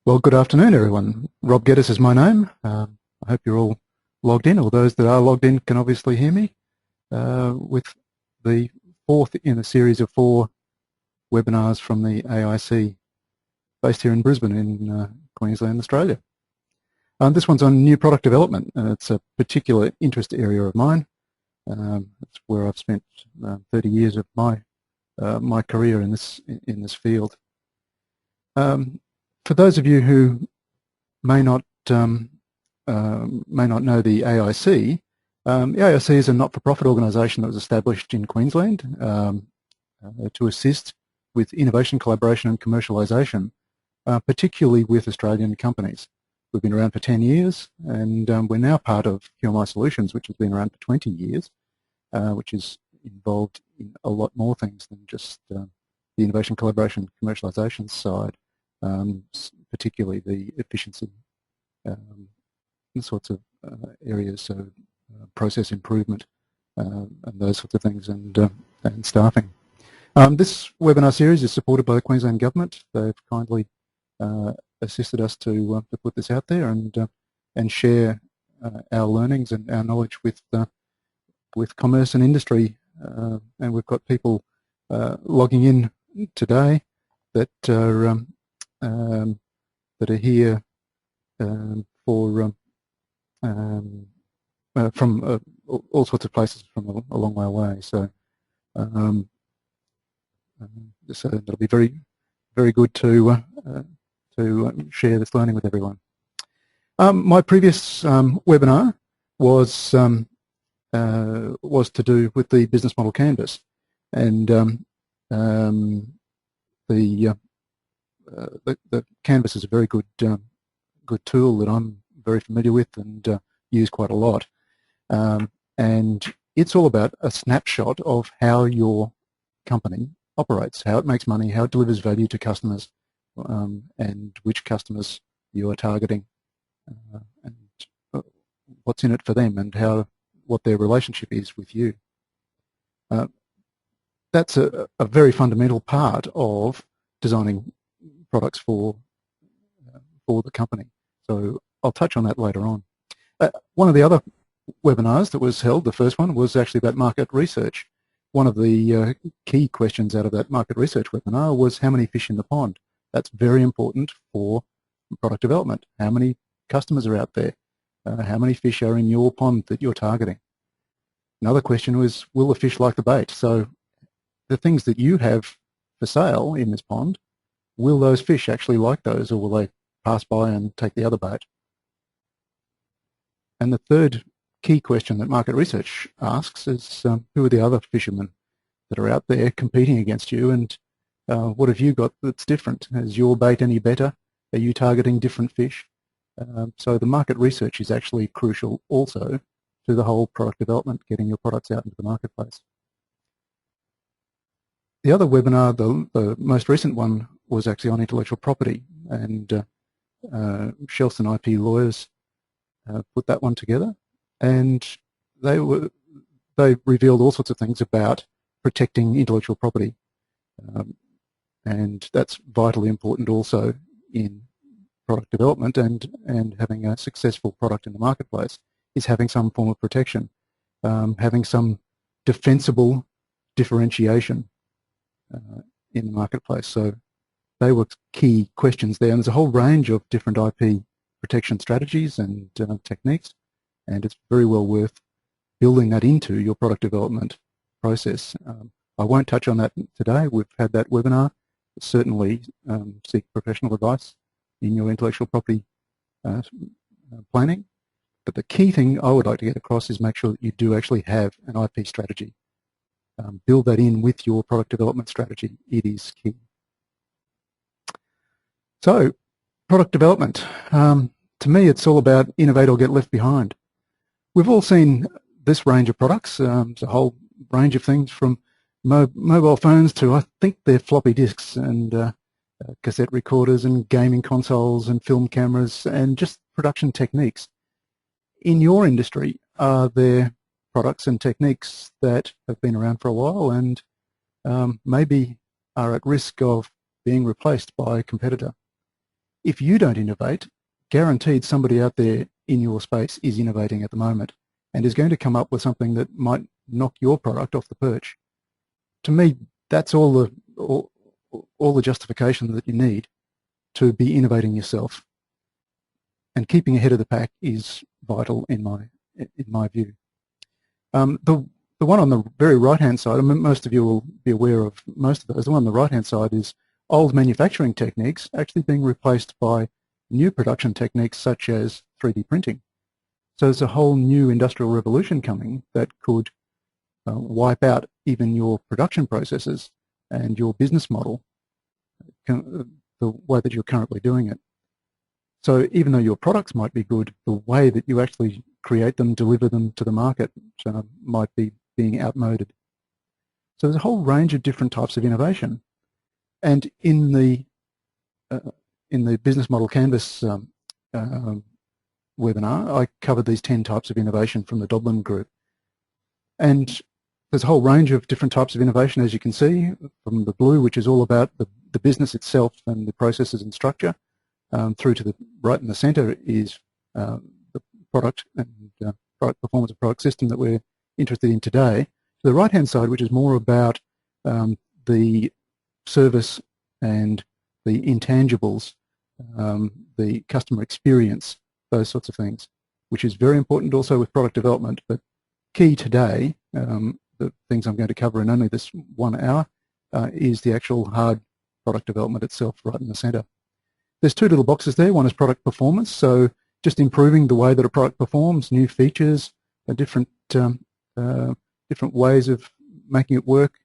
Well, good afternoon, everyone. Rob Geddes is my name. I hope you're all logged in, or those that are logged in can obviously hear me, with the fourth in a series of 4 webinars from the AIC based here in Brisbane in Queensland, Australia. This one's on new product development, and it's a particular interest area of mine. It's where I've spent 30 years of my career in this field. For those of you who may not know the AIC, the AIC is a not-for-profit organisation that was established in Queensland to assist with innovation, collaboration and commercialisation, particularly with Australian companies. We've been around for 10 years, and we're now part of QMI Solutions, which has been around for 20 years, which is involved in a lot more things than just the innovation, collaboration and commercialisation side. Particularly the efficiency sorts of areas, so process improvement and those sorts of things, and staffing. This webinar series is supported by the Queensland Government. They've kindly assisted us to put this out there and share our learnings and our knowledge with commerce and industry. And we've got people logging in today that are here from all sorts of places from a long way away. So, so it'll be very, very good to share this learning with everyone. My previous webinar was to do with the business model canvas, and the canvas is a very good tool that I'm very familiar with and use quite a lot, and it's all about a snapshot of how your company operates, how it makes money, how it delivers value to customers, and which customers you are targeting, and what's in it for them, and what their relationship is with you. That's a very fundamental part of designing products for the company. So I'll touch on that later on. One of the other webinars that was held, the first one, was actually about market research. One of the key questions out of that market research webinar was how many fish in the pond. That's very important for product development. How many customers are out there? How many fish are in your pond that you're targeting? Another question was, will the fish like the bait? So the things that you have for sale in this pond, will those fish actually like those, or will they pass by and take the other bait? And the third key question that market research asks is, who are the other fishermen that are out there competing against you, and what have you got that's different? Is your bait any better? Are you targeting different fish? So the market research is actually crucial also to the whole product development, getting your products out into the marketplace. The other webinar, the most recent one, was actually on intellectual property, and Shelston IP lawyers put that one together, and they revealed all sorts of things about protecting intellectual property, and that's vitally important also in product development, and having a successful product in the marketplace is having some form of protection, having some defensible differentiation in the marketplace. So they were key questions there, and there's a whole range of different IP protection strategies and techniques, and it's very well worth building that into your product development process. I won't touch on that today. We've had that webinar. Certainly seek professional advice in your intellectual property planning, but the key thing I would like to get across is make sure that you do actually have an IP strategy. Build that in with your product development strategy. It is key. So, product development. To me, it's all about innovate or get left behind. We've all seen this range of products. There's a whole range of things from mobile phones to, I think they're floppy disks, and cassette recorders and gaming consoles and film cameras and just production techniques. In your industry, are there products and techniques that have been around for a while and maybe are at risk of being replaced by a competitor? If you don't innovate, guaranteed somebody out there in your space is innovating at the moment and is going to come up with something that might knock your product off the perch. To me, that's all the justification that you need to be innovating yourself. And keeping ahead of the pack is vital in my view. The one on the very right-hand side, I mean, most of you will be aware of most of those. The one on the right-hand side is old manufacturing techniques actually being replaced by new production techniques such as 3D printing. So there's a whole new industrial revolution coming that could wipe out even your production processes and your business model, the way that you're currently doing it. So even though your products might be good, the way that you actually create them, deliver them to the market might be being outmoded. So there's a whole range of different types of innovation. And in the Business Model Canvas webinar, I covered these 10 types of innovation from the Dublin group. And there's a whole range of different types of innovation, as you can see, from the blue, which is all about the business itself and the processes and structure, through to the right in the center is the product and product performance and product system that we're interested in today. To the right-hand side, which is more about the service and the intangibles, the customer experience, those sorts of things, which is very important also with product development. But key today, the things I'm going to cover in only this 1 hour, is the actual hard product development itself right in the center. There's two little boxes there. One is product performance, so just improving the way that a product performs, new features, different ways of making it work,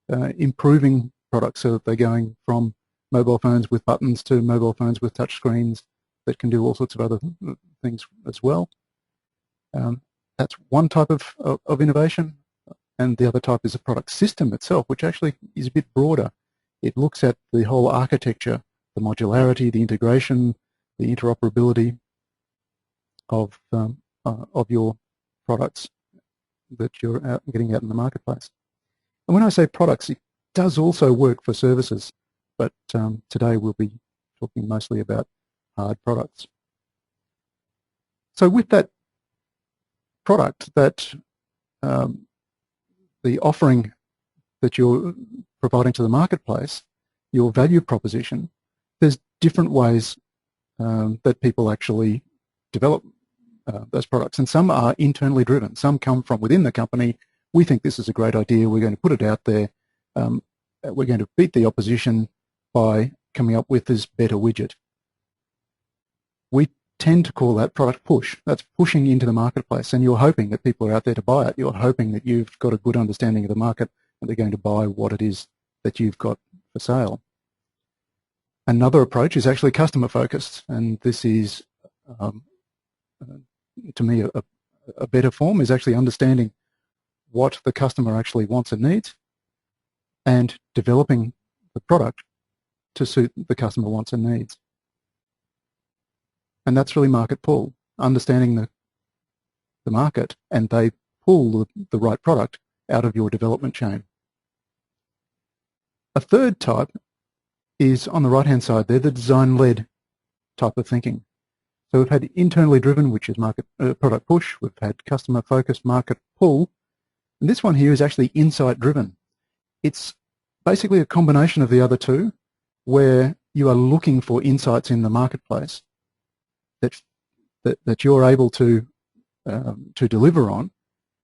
improving products so that they're going from mobile phones with buttons to mobile phones with touch screens that can do all sorts of other things as well. That's one type of innovation, and the other type is a product system itself, which actually is a bit broader. It looks at the whole architecture, the modularity, the integration, the interoperability of your products that you're getting out in the marketplace. And when I say products, it does also work for services, but today we'll be talking mostly about hard products. So with that product, that the offering that you're providing to the marketplace, your value proposition, there's different ways that people actually develop those products, and some are internally driven. Some come from within the company. We think this is a great idea. We're going to put it out there. We're going to beat the opposition by coming up with this better widget. We tend to call that product push. That's pushing into the marketplace, and you're hoping that people are out there to buy it. You're hoping that you've got a good understanding of the market and they're going to buy what it is that you've got for sale. Another approach is actually customer focused, and this is to me a better form, is actually understanding what the customer actually wants and needs and developing the product to suit the customer wants and needs. And that's really market pull, understanding the market, and they pull the right product out of your development chain. A third type is on the right-hand side there, the design-led type of thinking. So we've had internally driven, which is product push. We've had customer-focused market pull. And this one here is actually insight-driven. It's basically a combination of the other two, where you are looking for insights in the marketplace that you're able to deliver on,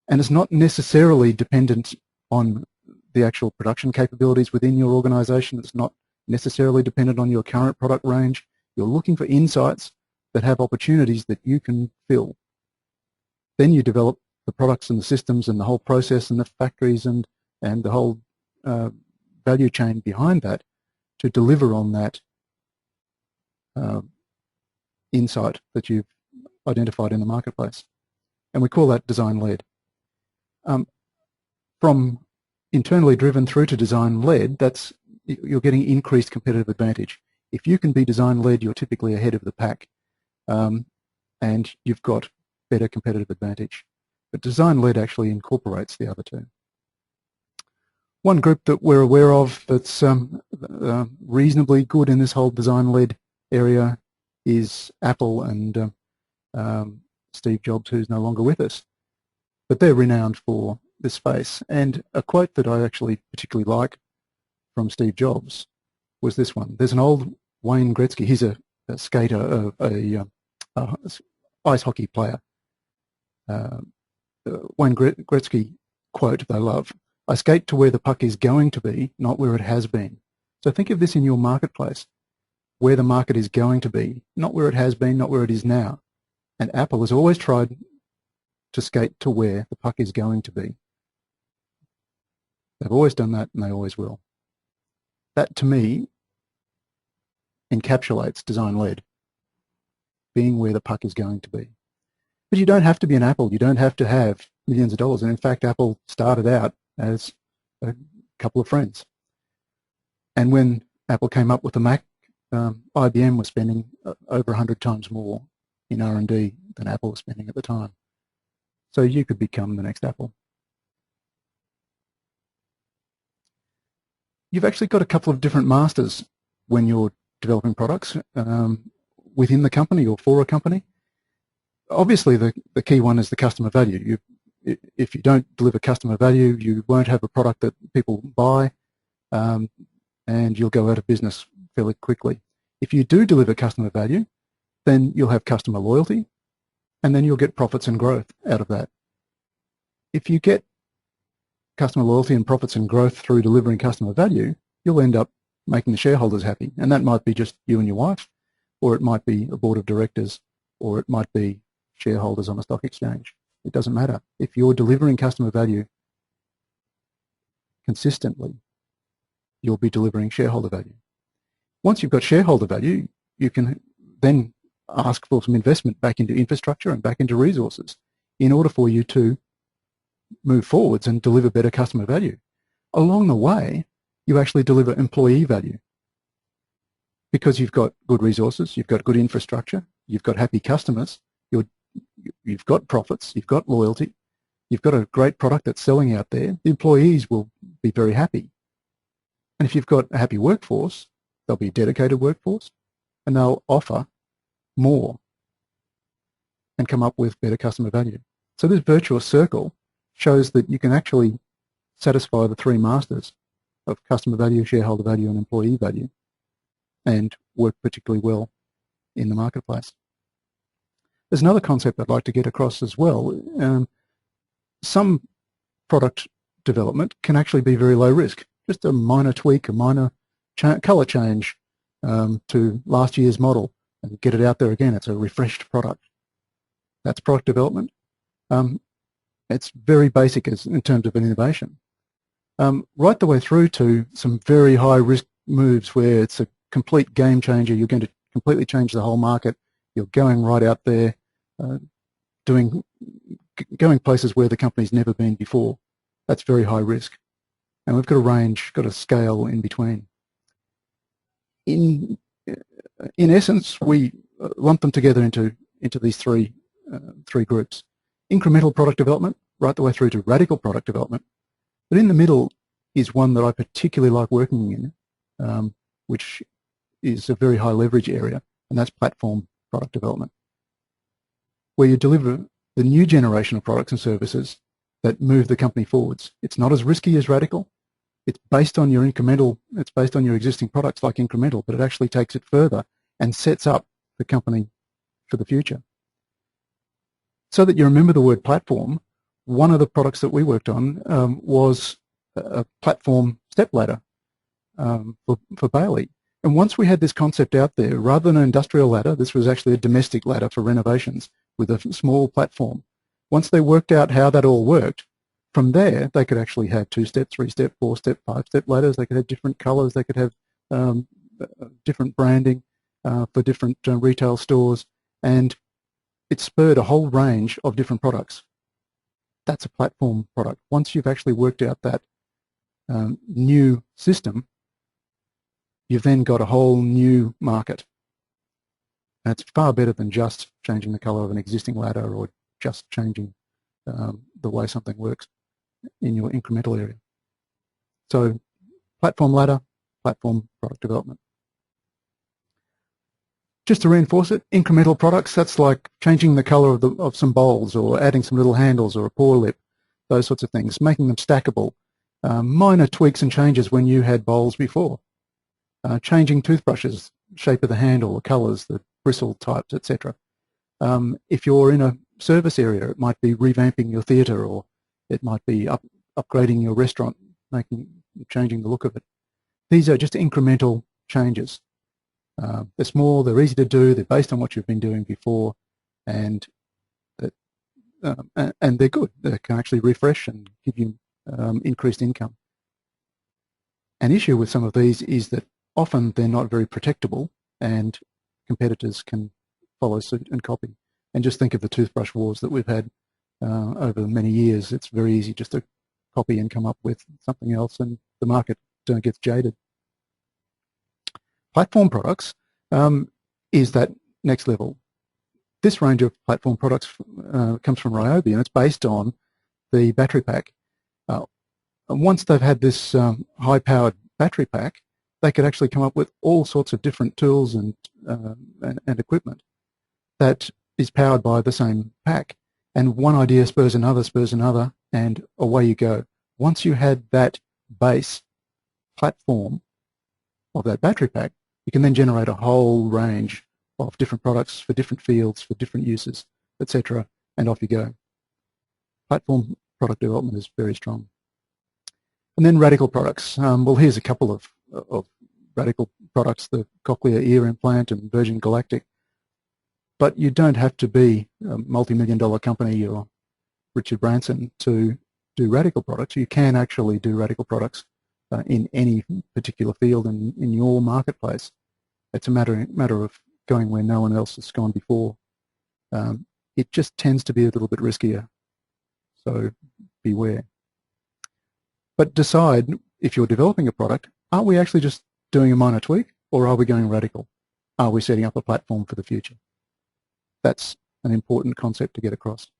and it's not necessarily dependent on the actual production capabilities within your organization. It's not necessarily dependent on your current product range. You're looking for insights that have opportunities that you can fill. Then you develop the products and the systems and the whole process and the factories and the whole value chain behind that to deliver on that insight that you've identified in the marketplace. And we call that design-led. From internally driven through to design-led, you're getting increased competitive advantage. If you can be design-led, you're typically ahead of the pack, and you've got better competitive advantage. But design-led actually incorporates the other two. One group that we're aware of that's reasonably good in this whole design-led area is Apple and Steve Jobs, who's no longer with us. But they're renowned for this space. And a quote that I actually particularly like from Steve Jobs was this one. There's an old Wayne Gretzky. He's a skater, a ice hockey player. Wayne Gretzky quote that I love: "I skate to where the puck is going to be, not where it has been." So think of this in your marketplace, where the market is going to be, not where it has been, not where it is now. And Apple has always tried to skate to where the puck is going to be. They've always done that, and they always will. That, to me, encapsulates design-led, being where the puck is going to be. But you don't have to be an Apple. You don't have to have millions of dollars. And in fact, Apple started out as a couple of friends. And when Apple came up with the Mac, IBM was spending over 100 times more in R&D than Apple was spending at the time. So you could become the next Apple. You've actually got a couple of different masters when you're developing products within the company or for a company. Obviously, the key one is the customer value. If you don't deliver customer value, you won't have a product that people buy, and you'll go out of business fairly quickly. If you do deliver customer value, then you'll have customer loyalty, and then you'll get profits and growth out of that. If you get customer loyalty and profits and growth through delivering customer value, you'll end up making the shareholders happy. And that might be just you and your wife, or it might be a board of directors, or it might be shareholders on a stock exchange. It doesn't matter. If you're delivering customer value consistently, you'll be delivering shareholder value. Once you've got shareholder value, you can then ask for some investment back into infrastructure and back into resources in order for you to move forwards and deliver better customer value. Along the way, you actually deliver employee value because you've got good resources, you've got good infrastructure, you've got happy customers, you've got profits, you've got loyalty, you've got a great product that's selling out there. The employees will be very happy. And if you've got a happy workforce, they'll be a dedicated workforce, and they'll offer more and come up with better customer value. So this virtuous circle shows that you can actually satisfy the three masters of customer value, shareholder value, and employee value, and work particularly well in the marketplace. There's another concept I'd like to get across as well. Some product development can actually be very low risk. Just a minor tweak, a minor color change to last year's model and get it out there again. It's a refreshed product. That's product development. It's very basic in terms of an innovation. Right the way through to some very high risk moves where it's a complete game changer. You're going to completely change the whole market. You're going right out there, going places where the company's never been before. That's very high risk. And we've got a range, got a scale in between. In essence, we lump them together into these three groups. Incremental product development, right the way through to radical product development. But in the middle is one that I particularly like working in, which is a very high leverage area, and that's platform product development, where you deliver the new generation of products and services that move the company forwards. It's not as risky as radical. It's based on your incremental, it's based on your existing products like incremental, but it actually takes it further and sets up the company for the future. So that you remember the word platform, one of the products that we worked on was a platform stepladder for Bailey. And once we had this concept out there, rather than an industrial ladder, this was actually a domestic ladder for renovations with a small platform. Once they worked out how that all worked, from there they could actually have 2-step, 3-step, 4-step, 5-step ladders. They could have different colors. They could have different branding for different retail stores, and it spurred a whole range of different products. That's a platform product. Once you've actually worked out that new system, you've then got a whole new market. And it's far better than just changing the color of an existing ladder or just changing the way something works in your incremental area. So platform ladder, platform product development. Just to reinforce it, incremental products, that's like changing the color of some bowls or adding some little handles or a pour lip, those sorts of things, making them stackable. Minor tweaks and changes when you had bowls before. Changing toothbrushes, shape of the handle, the colors, the bristle types, etc. If you're in a service area, it might be revamping your theatre, or it might be upgrading your restaurant, changing the look of it. These are just incremental changes. They're small, they're easy to do, they're based on what you've been doing before, and they're good. They can actually refresh and give you increased income. An issue with some of these is that often they're not very protectable, and competitors can follow suit and copy. And just think of the toothbrush wars that we've had over many years. It's very easy just to copy and come up with something else, and the market gets jaded. Platform products is that next level. This range of platform products comes from Ryobi, and it's based on the battery pack. Once they've had this high-powered battery pack, they could actually come up with all sorts of different tools and equipment that is powered by the same pack. And one idea spurs another, and away you go. Once you had that base platform of that battery pack, you can then generate a whole range of different products for different fields, for different uses, etc., and off you go. Platform product development is very strong. And then radical products. Well, here's a couple of radical products, the cochlear ear implant and Virgin Galactic. But you don't have to be a multi-million-dollar company or Richard Branson to do radical products. You can actually do radical products in any particular field and in your marketplace. It's a matter of going where no one else has gone before. It just tends to be a little bit riskier, so beware. But decide, if you're developing a product, are we actually just doing a minor tweak, or are we going radical? Are we setting up a platform for the future? That's an important concept to get across.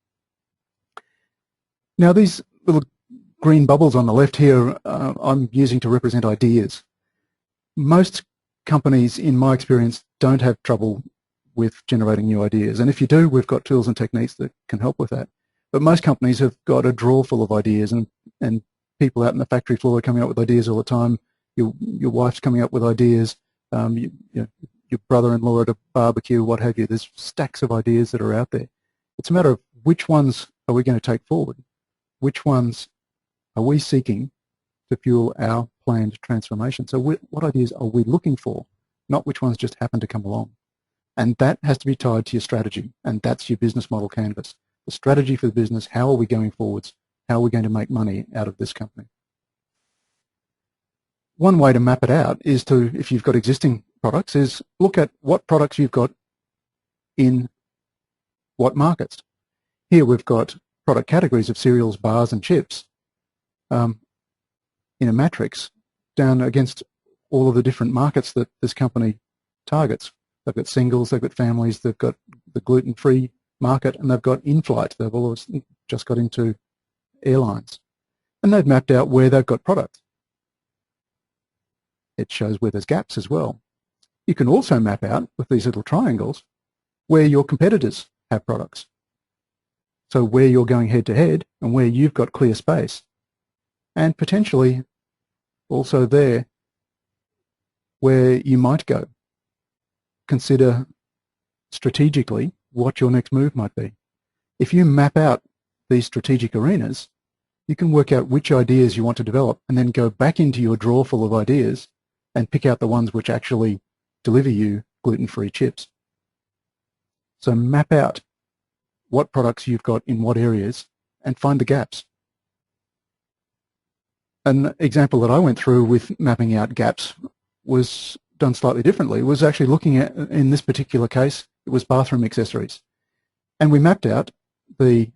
Now, these little green bubbles on the left here I'm using to represent ideas. Most companies, in my experience, don't have trouble with generating new ideas. And if you do, we've got tools and techniques that can help with that. But most companies have got a drawer full of ideas, and people out in the factory floor are coming up with ideas all the time. Your wife's coming up with ideas. Your brother-in-law at a barbecue, what have you. There's stacks of ideas that are out there. It's a matter of which ones are we going to take forward? Which ones are we seeking to fuel our planned transformation? So what ideas are we looking for, not which ones just happen to come along? And that has to be tied to your strategy, and that's your business model canvas. The strategy for the business, how are we going forwards? How are we going to make money out of this company? One way to map it out is to, if you've got existing products, is look at what products you've got in what markets. Here we've got product categories of cereals, bars and chips in a matrix down against all of the different markets that this company targets. They've got singles, they've got families, they've got the gluten-free market, and they've got in-flight. They've all just got into airlines. And they've mapped out where they've got products. It shows where there's gaps as well. You can also map out, with these little triangles, where your competitors have products. So where you're going head-to-head and where you've got clear space. And potentially also there where you might go. Consider strategically what your next move might be. If you map out these strategic arenas, you can work out which ideas you want to develop and then go back into your drawer full of ideas and pick out the ones which actually deliver you gluten-free chips. So map out what products you've got in what areas and find the gaps. An example that I went through with mapping out gaps was done slightly differently. It was actually looking at, in this particular case, it was bathroom accessories. And we mapped out the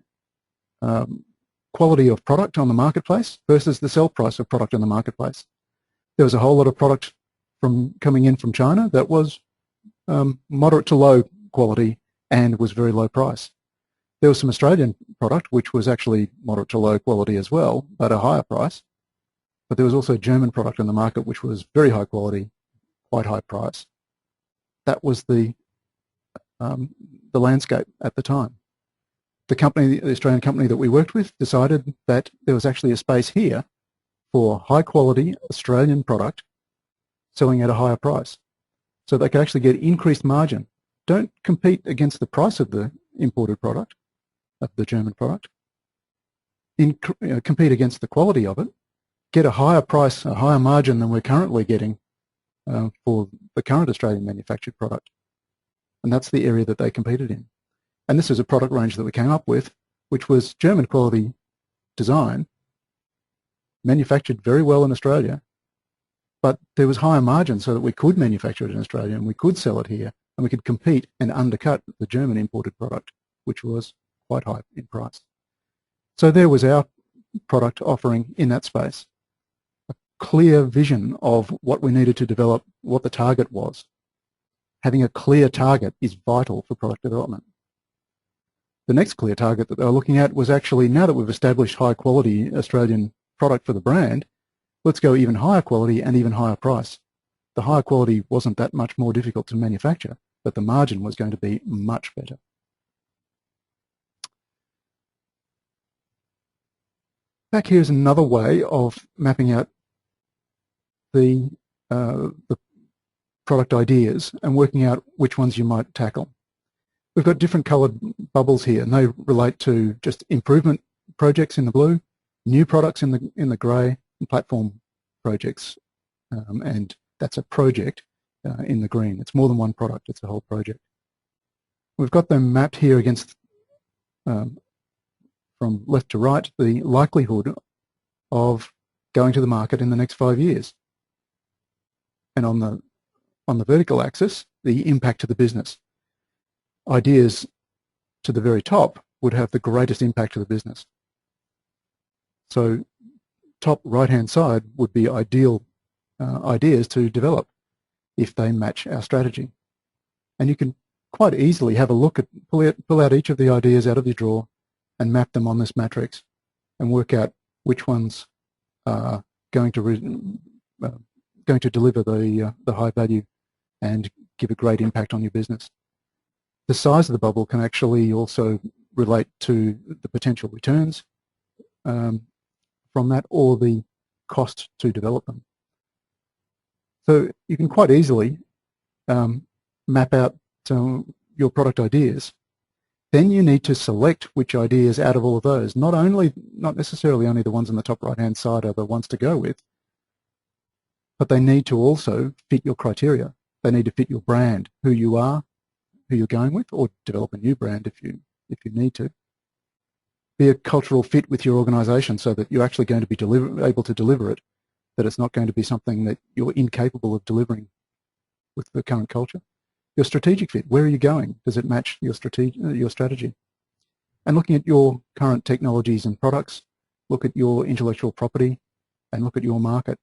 quality of product on the marketplace versus the sell price of product on the marketplace. There was a whole lot of product coming in from China that was moderate to low quality and was very low price. There was some Australian product which was actually moderate to low quality as well, but a higher price. But there was also German product on the market which was very high quality, quite high price. That was the the landscape at the time. The Australian company that we worked with, decided that there was actually a space here for high quality Australian product selling at a higher price, so they could actually get increased margin. Don't compete against the price of the imported product, of the German product. Compete against the quality of it, get a higher price, a higher margin than we're currently getting for the current Australian manufactured product. And that's the area that they competed in. And this is a product range that we came up with, which was German quality design, manufactured very well in Australia, but there was higher margin so that we could manufacture it in Australia and we could sell it here and we could compete and undercut the German imported product, which was quite high in price. So there was our product offering in that space. A clear vision of what we needed to develop, what the target was. Having a clear target is vital for product development. The next clear target that they were looking at was actually, now that we've established high quality Australian product for the brand, let's go even higher quality and even higher price. The higher quality wasn't that much more difficult to manufacture, but the margin was going to be much better. Back here is another way of mapping out the product ideas and working out which ones you might tackle. We've got different coloured bubbles here, and they relate to just improvement projects in the blue, new products in the grey, and platform projects, and that's a project in the green. It's more than one product, it's a whole project. We've got them mapped here against, from left to right, the likelihood of going to the market in the next 5 years. And on the vertical axis, the impact to the business. Ideas to the very top would have the greatest impact to the business. So top right-hand side would be ideal ideas to develop if they match our strategy. And you can quite easily have a look at, pull out each of the ideas out of your drawer and map them on this matrix and work out which ones are going to deliver the high value and give a great impact on your business. The size of the bubble can actually also relate to the potential returns from that, or the cost to develop them. So you can quite easily map out your product ideas. Then you need to select which ideas out of all of those. Not necessarily only the ones on the top right-hand side are the ones to go with, but they need to also fit your criteria. They need to fit your brand, who you are, who you're going with, or develop a new brand if you need to. Be a cultural fit with your organisation so that you're actually going to be able to deliver it, that it's not going to be something that you're incapable of delivering with the current culture. Your strategic fit, where are you going? Does it match your strategy? And looking at your current technologies and products, look at your intellectual property, and look at your market.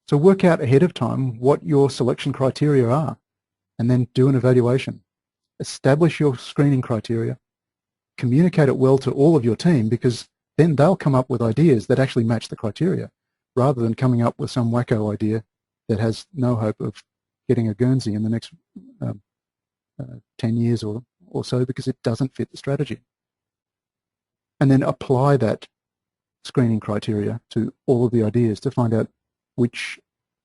So work out ahead of time what your selection criteria are, and then do an evaluation. Establish your screening criteria, communicate it well to all of your team, because then they'll come up with ideas that actually match the criteria, rather than coming up with some wacko idea that has no hope of getting a Guernsey in the next 10 years or so, because it doesn't fit the strategy. And then apply that screening criteria to all of the ideas to find out which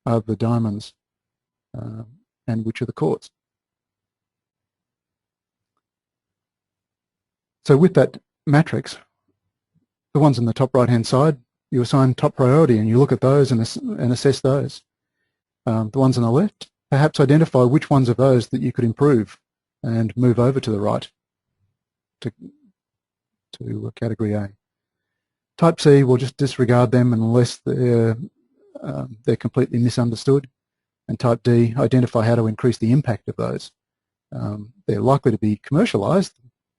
are the diamonds and which are the quartz. So with that matrix, the ones on the top right-hand side, you assign top priority and you look at those and assess those. The ones on the left, perhaps identify which ones of those that you could improve and move over to the right to category A. Type C, we'll just disregard them unless they're completely misunderstood. And type D, identify how to increase the impact of those. They're likely to be commercialised,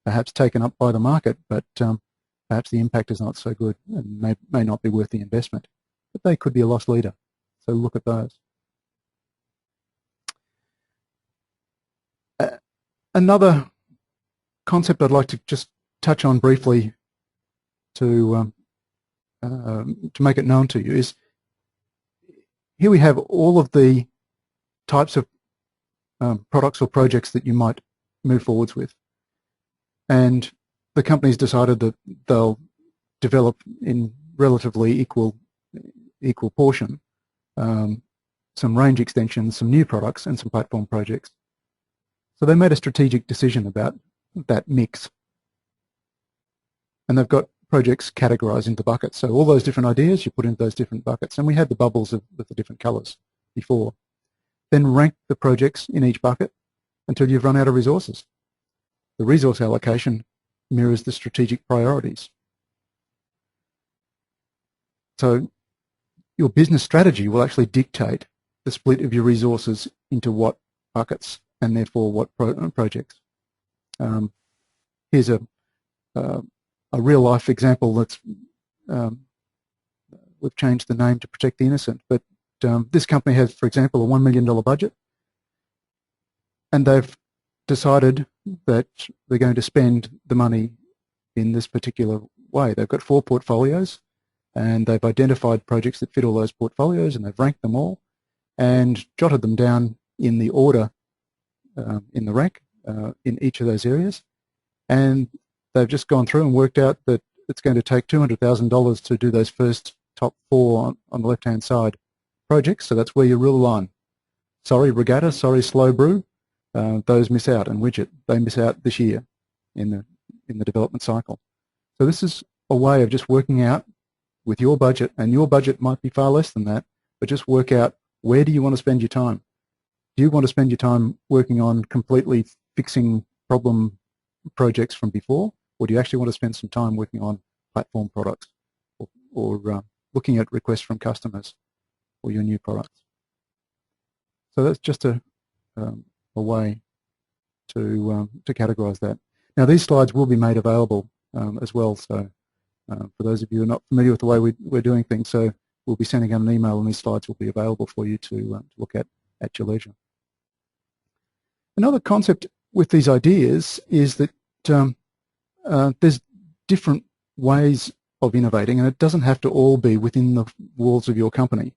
perhaps taken up by the market, but perhaps the impact is not so good and may not be worth the investment. But they could be a loss leader, so look at those. Another concept I'd like to just touch on briefly to make it known to you is, here we have all of the types of products or projects that you might move forwards with. And the company's decided that they'll develop in relatively equal portion some range extensions, some new products, and some platform projects. So they made a strategic decision about that mix. And they've got projects categorized into buckets. So all those different ideas you put into those different buckets. And we had the bubbles with the different colors before. Then rank the projects in each bucket until you've run out of resources. The resource allocation mirrors the strategic priorities. So your business strategy will actually dictate the split of your resources into what buckets and therefore what projects. Here's a real-life example that's we've changed the name to protect the innocent, but this company has, for example, a $1 million budget, and they've decided that they're going to spend the money in this particular way. They've got 4 portfolios, and they've identified projects that fit all those portfolios, and they've ranked them all and jotted them down in the order in the rank in each of those areas. And they've just gone through and worked out that it's going to take $200,000 to do those first top 4 on the left-hand side projects. So that's where you rule the line. Sorry, Regatta, sorry, Slow Brew, those miss out, and Widget, they miss out this year in the development cycle. So this is a way of just working out with your budget, and your budget might be far less than that, but just work out, where do you want to spend your time? Do you want to spend your time working on completely fixing problem projects from before, or do you actually want to spend some time working on platform products or looking at requests from customers or your new products? So that's just a way to categorize that. Now these slides will be made available as well, so for those of you who are not familiar with the way we're doing things, so we'll be sending out an email and these slides will be available for you to look at your leisure. Another concept with these ideas is that there's different ways of innovating, and it doesn't have to all be within the walls of your company.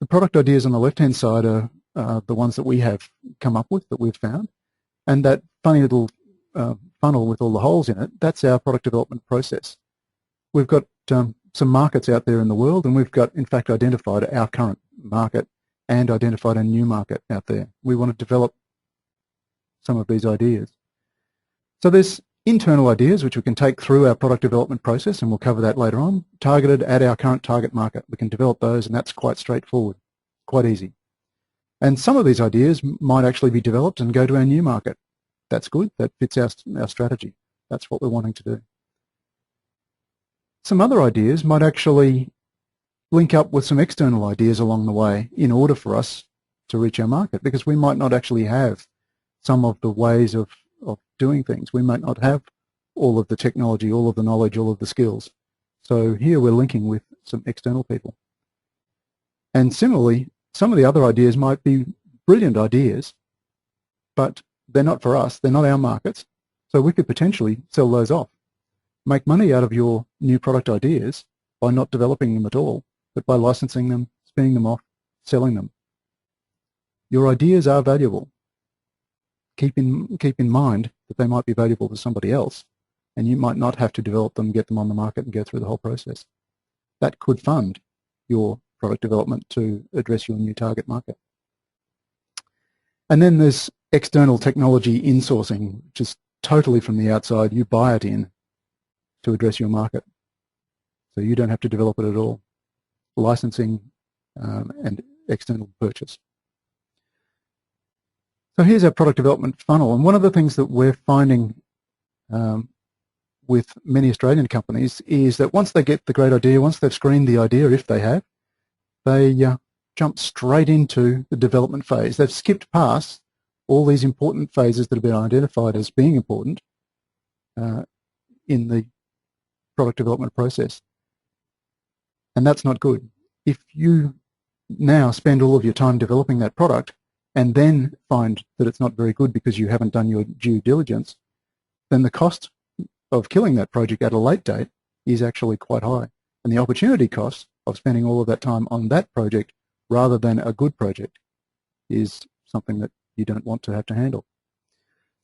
The product ideas on the left-hand side are the ones that we have come up with, that we've found, and that funny little funnel with all the holes in it, that's our product development process. We've got some markets out there in the world, and we've got, in fact, identified our current market and identified a new market out there. We want to develop some of these ideas. So there's internal ideas which we can take through our product development process, and we'll cover that later on, targeted at our current target market. We can develop those, and that's quite straightforward, quite easy. And some of these ideas might actually be developed and go to our new market. That's good, that fits our strategy. That's what we're wanting to do. Some other ideas might actually link up with some external ideas along the way in order for us to reach our market, because we might not actually have some of the ways of doing things. We might not have all of the technology, all of the knowledge, all of the skills. So here we're linking with some external people. And similarly, some of the other ideas might be brilliant ideas, but they're not for us, they're not our markets, so we could potentially sell those off. Make money out of your new product ideas by not developing them at all, but by licensing them, spinning them off, selling them. Your ideas are valuable. Keep in mind that they might be valuable to somebody else, and you might not have to develop them, get them on the market, and go through the whole process. That could fund your product development to address your new target market. And then there's external technology insourcing, which is totally from the outside. You buy it in to address your market, so you don't have to develop it at all. Licensing and external purchase. So here's our product development funnel, and one of the things that we're finding with many Australian companies is that once they get the great idea, once they've screened the idea, if they have, they jump straight into the development phase. They've skipped past all these important phases that have been identified as being important in the product development process. And that's not good. If you now spend all of your time developing that product and then find that it's not very good because you haven't done your due diligence, then the cost of killing that project at a late date is actually quite high. And the opportunity cost of spending all of that time on that project rather than a good project is something that you don't want to have to handle.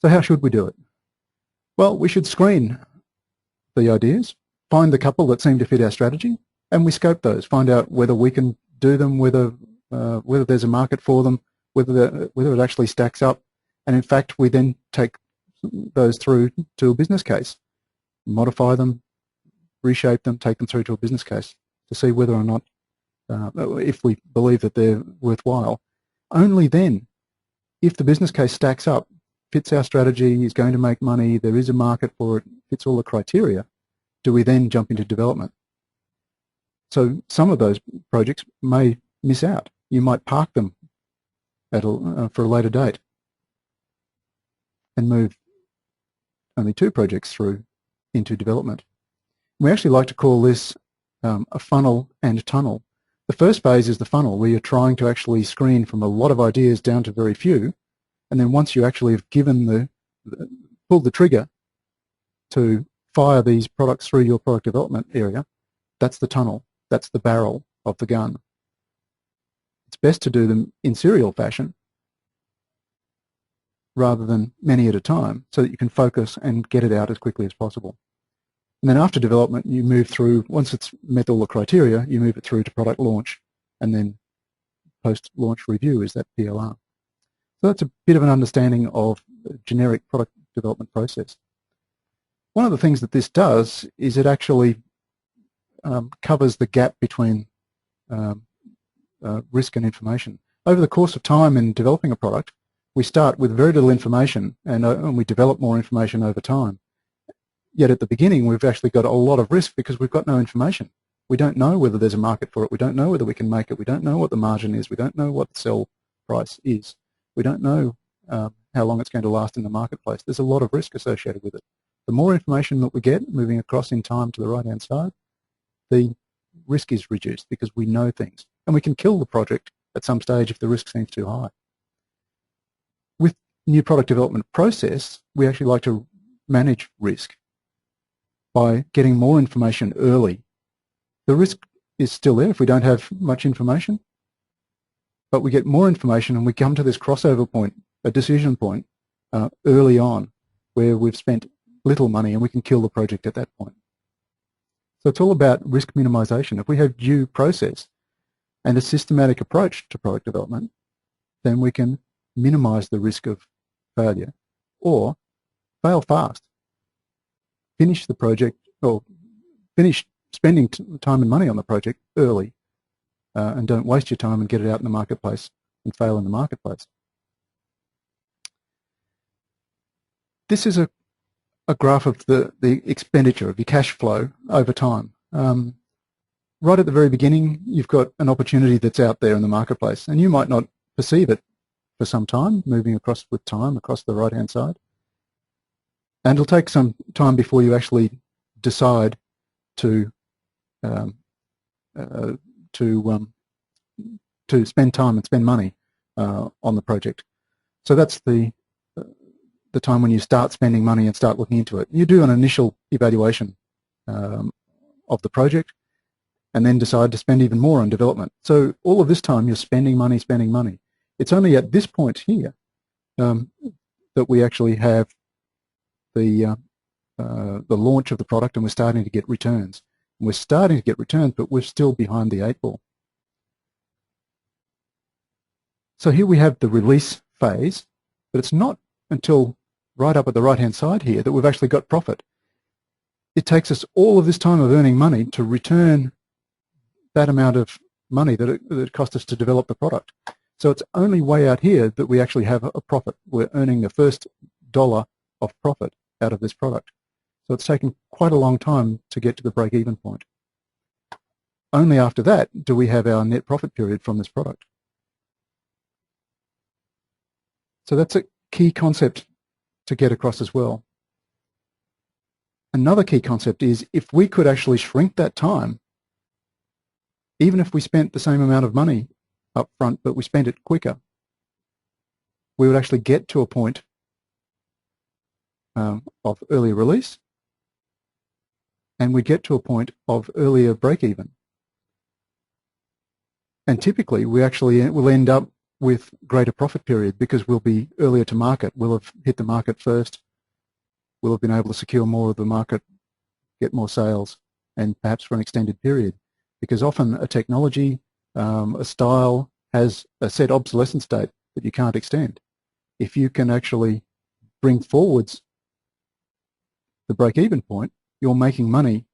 So how should we do it? Well, we should screen the ideas, find the couple that seem to fit our strategy, and we scope those, find out whether we can do them, whether there's a market for them, whether it actually stacks up, and in fact we then take those through to a business case, modify them, reshape them, take them through to a business case to see whether or not, if we believe that they're worthwhile. Only then, if the business case stacks up, fits our strategy, is going to make money, there is a market for it, fits all the criteria, do we then jump into development. So some of those projects may miss out. You might park them for a later date and move only 2 projects through into development. We actually like to call this a funnel and tunnel. The first phase is the funnel, where you're trying to actually screen from a lot of ideas down to very few, and then once you actually have pulled the trigger to fire these products through your product development area, that's the tunnel, that's the barrel of the gun. It's best to do them in serial fashion rather than many at a time, so that you can focus and get it out as quickly as possible. And then after development, you move through, once it's met all the criteria, you move it through to product launch, and then post-launch review is that PLR. So that's a bit of an understanding of the generic product development process. One of the things that this does is it actually covers the gap between risk and information. Over the course of time in developing a product, we start with very little information, and we develop more information over time. Yet at the beginning, we've actually got a lot of risk because we've got no information. We don't know whether there's a market for it. We don't know whether we can make it. We don't know what the margin is. We don't know what the sell price is. We don't know how long it's going to last in the marketplace. There's a lot of risk associated with it. The more information that we get moving across in time to the right-hand side, the risk is reduced because we know things. And we can kill the project at some stage if the risk seems too high. With new product development process, we actually like to manage risk by getting more information early. The risk is still there if we don't have much information, but we get more information and we come to this crossover point, a decision point, early on, where we've spent little money and we can kill the project at that point. So it's all about risk minimization. If we have due process and a systematic approach to product development, then we can minimize the risk of failure or fail fast. Finish the project, or finish spending time and money on the project early, and don't waste your time and get it out in the marketplace and fail in the marketplace. This is a graph of the expenditure of your cash flow over time. Right at the very beginning, you've got an opportunity that's out there in the marketplace, and you might not perceive it for some time, moving across with time across the right-hand side. And it'll take some time before you actually decide to spend time and spend money on the project. So that's the time when you start spending money and start looking into it. You do an initial evaluation of the project, and then decide to spend even more on development. So all of this time you're spending money, spending money. It's only at this point here that we actually have the launch of the product, and we're starting to get returns. And we're starting to get returns, but we're still behind the 8 ball. So here we have the release phase, but it's not until right up at the right-hand side here that we've actually got profit. It takes us all of this time of earning money to return that amount of money that it cost us to develop the product. So it's only way out here that we actually have a profit. We're earning the first dollar of profit out of this product. So it's taken quite a long time to get to the break-even point. Only after that do we have our net profit period from this product. So that's a key concept to get across as well. Another key concept is if we could actually shrink that time, even if we spent the same amount of money up front, but we spent it quicker, we would actually get to a point of earlier release, and we get to a point of earlier break-even. And typically, we actually will end up with greater profit period because we'll be earlier to market. We'll have hit the market first. We'll have been able to secure more of the market, get more sales, and perhaps for an extended period. Because often a technology, a style has a set obsolescence date that you can't extend. If you can actually bring forwards the break-even point, you're making money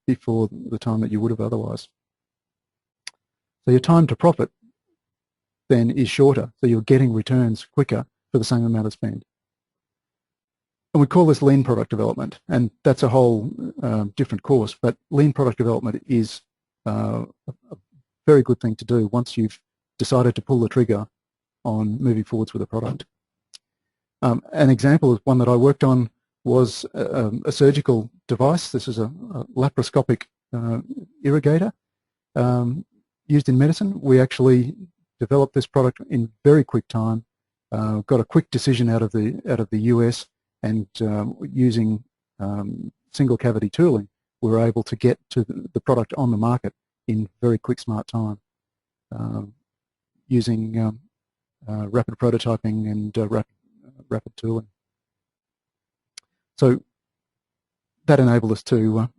before the time that you would have otherwise. So your time to profit then is shorter, so you're getting returns quicker for the same amount of spend. And we call this lean product development, and that's a whole different course, but lean product development is a very good thing to do once you've decided to pull the trigger on moving forwards with a product. An example of one that I worked on was a surgical device. This is a laparoscopic irrigator used in medicine. We actually developed this product in very quick time, got a quick decision out of the US, and using single cavity tooling, we were able to get to the product on the market in very quick, smart time, using rapid prototyping and rapid tooling. So that enabled us to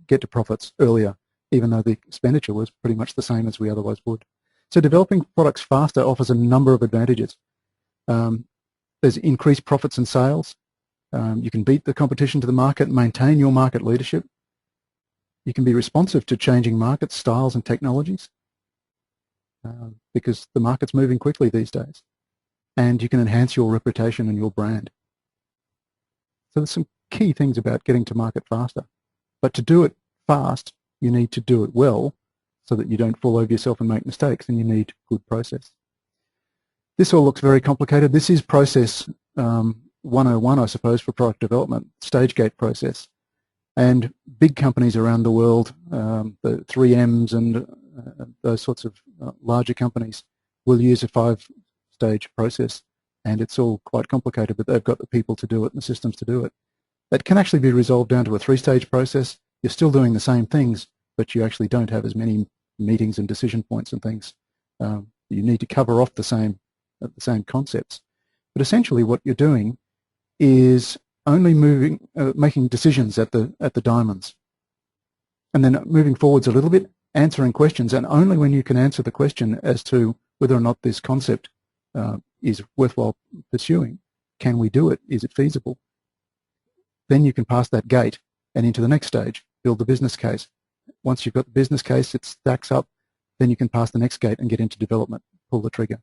get to profits earlier, even though the expenditure was pretty much the same as we otherwise would. So developing products faster offers a number of advantages. There's increased profits and sales. You can beat the competition to the market, maintain your market leadership. You can be responsive to changing market styles and technologies because the market's moving quickly these days. And you can enhance your reputation and your brand. So there's some key things about getting to market faster. But to do it fast, you need to do it well so that you don't fall over yourself and make mistakes, and you need good process. This all looks very complicated. This is process 101, I suppose, for product development, stage gate process. And big companies around the world, the 3Ms and those sorts of larger companies, will use a 5-stage process. And it's all quite complicated, but they've got the people to do it and the systems to do it. That can actually be resolved down to a 3-stage process. You're still doing the same things, but you actually don't have as many meetings and decision points and things. You need to cover off the same concepts. But essentially what you're doing is only making decisions at the diamonds. And then moving forwards a little bit, answering questions, and only when you can answer the question as to whether or not this concept is worthwhile pursuing, can we do it, is it feasible, then you can pass that gate and into the next stage, build the business case. Once you've got the business case, it stacks up, then you can pass the next gate and get into development, pull the trigger.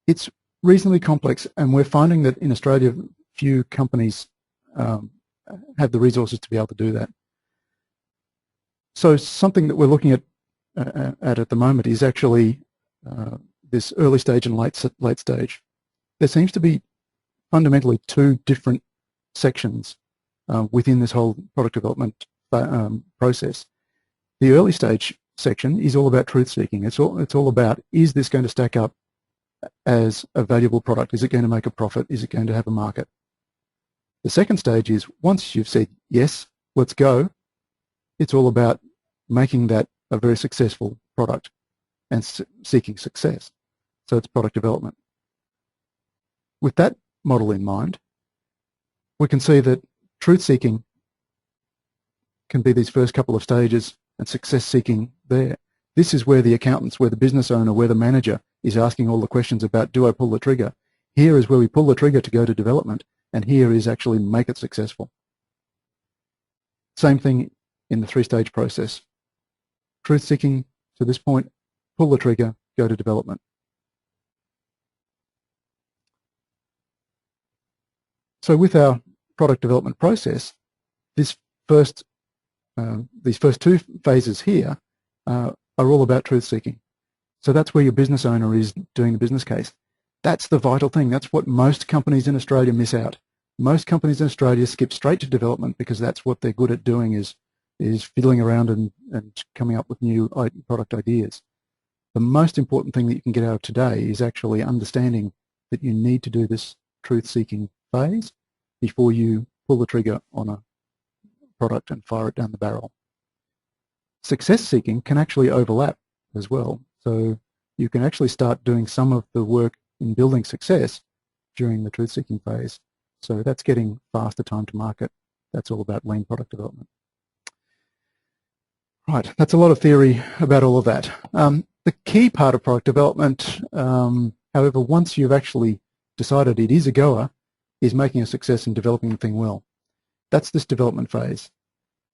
It's reasonably complex, and we're finding that in Australia, few companies have the resources to be able to do that. So something that we're looking at the moment is actually this early stage and late stage. There seems to be fundamentally 2 different sections within this whole product development process. The early stage section is all about truth seeking. It's all about, is this going to stack up as a valuable product? Is it going to make a profit? Is it going to have a market? The second stage is, once you've said yes, let's go, it's all about making that a very successful product and seeking success. So it's product development. With that model in mind, we can see that truth seeking can be these first couple of stages and success seeking there. This is where the accountants, where the business owner, where the manager is asking all the questions about, do I pull the trigger? Here is where we pull the trigger to go to development, and here is actually make it successful. Same thing in the 3-stage process. Truth seeking to this point, pull the trigger, go to development. So with our product development process, these first 2 phases here are all about truth seeking. So that's where your business owner is doing the business case. That's the vital thing. That's what most companies in Australia miss out. Most companies in Australia skip straight to development because that's what they're good at doing, is fiddling around and coming up with new product ideas. The most important thing that you can get out of today is actually understanding that you need to do this truth-seeking phase before you pull the trigger on a product and fire it down the barrel. Success-seeking can actually overlap as well. So you can actually start doing some of the work in building success during the truth-seeking phase. So that's getting faster time to market. That's all about lean product development. Right, that's a lot of theory about all of that. The key part of product development, however, once you've actually decided it is a goer, is making a success and developing the thing well. That's this development phase.